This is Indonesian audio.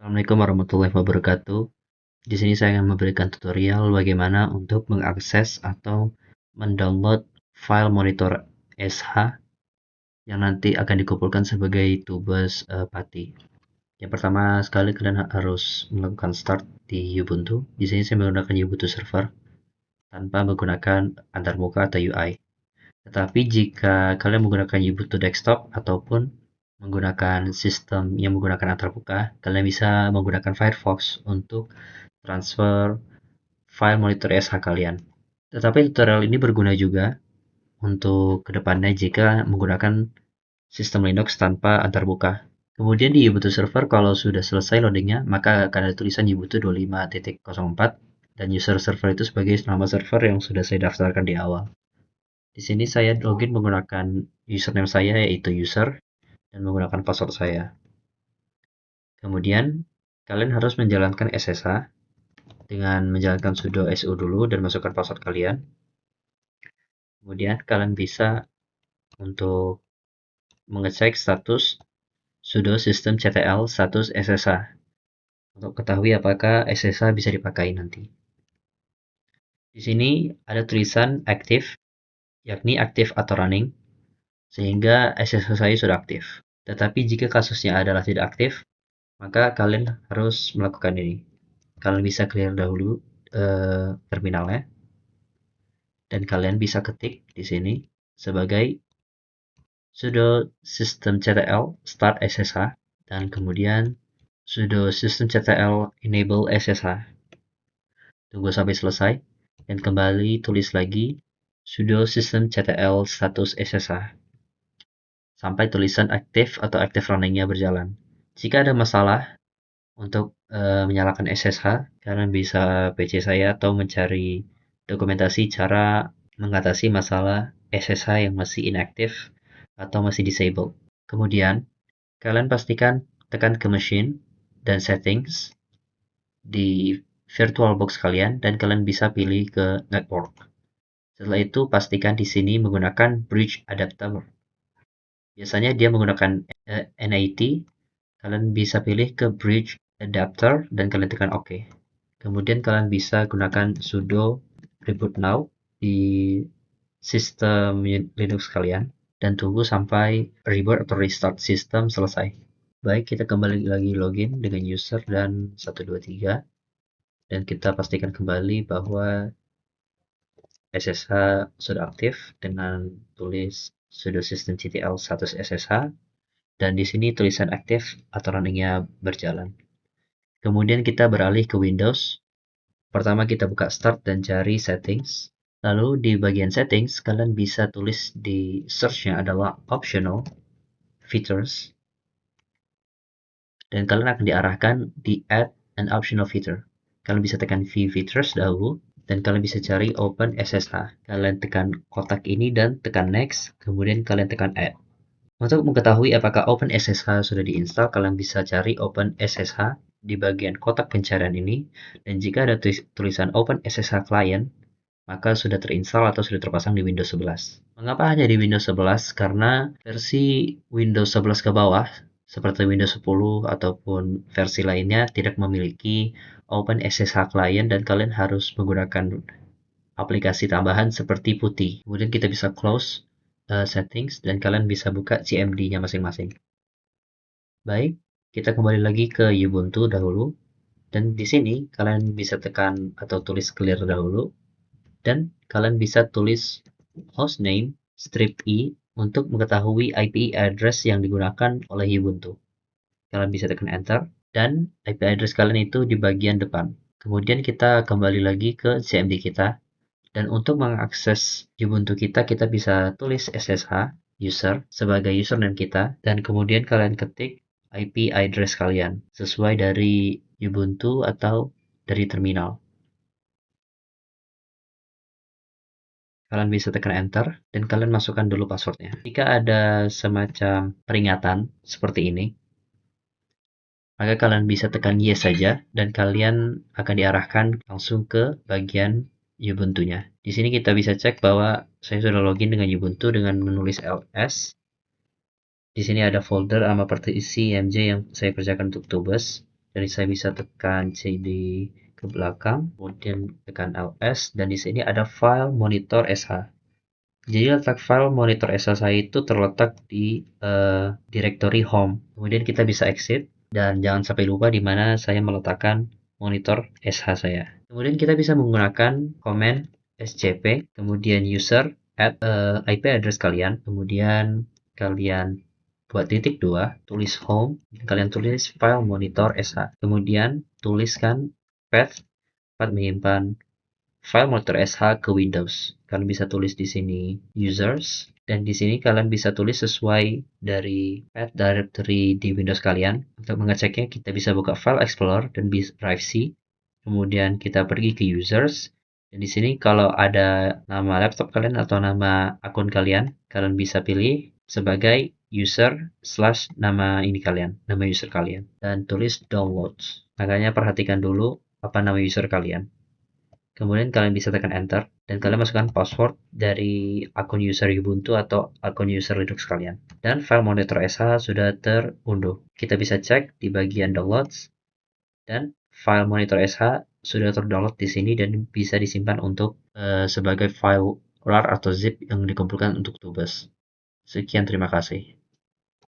Assalamualaikum warahmatullahi wabarakatuh. Di sini saya akan memberikan tutorial bagaimana untuk mengakses atau mendownload file monitor SH yang nanti akan dikumpulkan sebagai tubes PATI. Yang pertama sekali kalian harus melakukan start di Ubuntu. Di sini saya menggunakan Ubuntu server tanpa menggunakan antarmuka atau UI. Tetapi jika kalian menggunakan Ubuntu desktop ataupun menggunakan sistem yang menggunakan antarmuka, kalian bisa menggunakan Firefox untuk transfer file monitor SH kalian. Tetapi tutorial ini berguna juga untuk kedepannya jika menggunakan sistem Linux tanpa antarmuka. Kemudian di Ubuntu server kalau sudah selesai loadingnya, maka akan ada tulisan Ubuntu 25.04 dan user server itu sebagai nama server yang sudah saya daftarkan di awal. Di sini saya login menggunakan username saya yaitu user dan menggunakan password saya. Kemudian kalian harus menjalankan SSH dengan menjalankan sudo su dulu dan masukkan password kalian. Kemudian kalian bisa untuk mengecek status sudo systemctl status SSH untuk ketahui apakah SSH bisa dipakai nanti. Di sini ada tulisan aktif, yakni aktif atau running, sehingga SSH saya sudah aktif. Tetapi jika kasusnya adalah tidak aktif, maka kalian harus melakukan ini. Kalian bisa clear dahulu terminalnya, dan kalian bisa ketik di sini sebagai sudo systemctl start SSH dan kemudian sudo systemctl enable SSH. Tunggu sampai selesai dan kembali tulis lagi sudo systemctl status SSH sampai tulisan aktif atau active runningnya berjalan. Jika ada masalah untuk menyalakan SSH, kalian bisa PC saya atau mencari dokumentasi cara mengatasi masalah SSH yang masih inaktif atau masih disabled. Kemudian, kalian pastikan tekan ke machine dan settings di VirtualBox kalian dan kalian bisa pilih ke network. Setelah itu, pastikan di sini menggunakan bridge adapter. Biasanya dia menggunakan NAT. Kalian bisa pilih ke bridge adapter dan kalian tekan OK. Kemudian kalian bisa gunakan sudo reboot now di sistem Linux kalian dan tunggu sampai reboot atau restart sistem selesai. Baik, kita kembali lagi login dengan user dan 123 dan kita pastikan kembali bahwa SSH sudah aktif dengan tulis sudo systemctl status SSH dan di sini tulisan aktif atau runningnya berjalan. Kemudian kita beralih ke Windows. Pertama kita buka Start dan cari Settings. Lalu di bagian Settings, kalian bisa tulis di search-nya adalah Optional Features. Dan kalian akan diarahkan di Add an Optional Feature. Kalian bisa tekan View Features dahulu, dan kalian bisa cari Open SSH. Kalian tekan kotak ini dan tekan Next, kemudian kalian tekan Add. Untuk mengetahui apakah Open SSH sudah diinstal, kalian bisa cari Open SSH di bagian kotak pencarian ini, dan jika ada tulisan Open SSH Client, maka sudah terinstall atau sudah terpasang di Windows 11. Mengapa hanya di Windows 11? Karena versi Windows 11 ke bawah, seperti Windows 10 ataupun versi lainnya, tidak memiliki Open SSH Client dan kalian harus menggunakan aplikasi tambahan seperti Putty. Kemudian kita bisa close settings dan kalian bisa buka CMD-nya masing-masing. Baik, kita kembali lagi ke Ubuntu dahulu. Dan di sini kalian bisa tekan atau tulis clear dahulu. Dan kalian bisa tulis hostname strip i untuk mengetahui IP address yang digunakan oleh Ubuntu. Kalian bisa tekan enter dan IP address kalian itu di bagian depan. Kemudian kita kembali lagi ke CMD kita. Dan untuk mengakses Ubuntu kita bisa tulis SSH user sebagai username kita dan kemudian kalian ketik IP address kalian sesuai dari Ubuntu atau dari terminal. Kalian bisa tekan enter dan kalian masukkan dulu passwordnya. Jika ada semacam peringatan seperti ini, maka kalian bisa tekan yes saja dan kalian akan diarahkan langsung ke bagian Ubuntu-nya. Di sini kita bisa cek bahwa saya sudah login dengan Ubuntu dengan menulis ls. Di sini ada folder sama partisi IMG yang saya kerjakan untuk tubes. Jadi saya bisa tekan CD ke belakang, kemudian tekan ls, dan di sini ada file monitor SH. Jadi letak file monitor SH saya itu terletak di directory home. Kemudian kita bisa exit, dan jangan sampai lupa di mana saya meletakkan monitor SH saya. Kemudian kita bisa menggunakan command scp, kemudian user add IP address kalian, kemudian kalian buat titik 2, tulis home, kalian tulis file monitor SH, kemudian tuliskan path menyimpan file monitor SH ke Windows. Kalian bisa tulis di sini users, dan di sini kalian bisa tulis sesuai dari path directory di Windows kalian. Untuk mengeceknya kita bisa buka file explorer dan drive C, kemudian kita pergi ke users, dan di sini kalau ada nama laptop kalian atau nama akun kalian, kalian bisa pilih sebagai user / nama ini kalian, nama user kalian, dan tulis downloads. Makanya perhatikan dulu apa nama user kalian. Kemudian kalian bisa tekan enter, dan kalian masukkan password dari akun user Ubuntu atau akun user Linux kalian. Dan file monitor SH sudah terunduh. Kita bisa cek di bagian downloads, dan file monitor SH sudah terdownload di sini dan bisa disimpan untuk sebagai file RAR atau zip yang dikumpulkan untuk tubes. Sekian, terima kasih.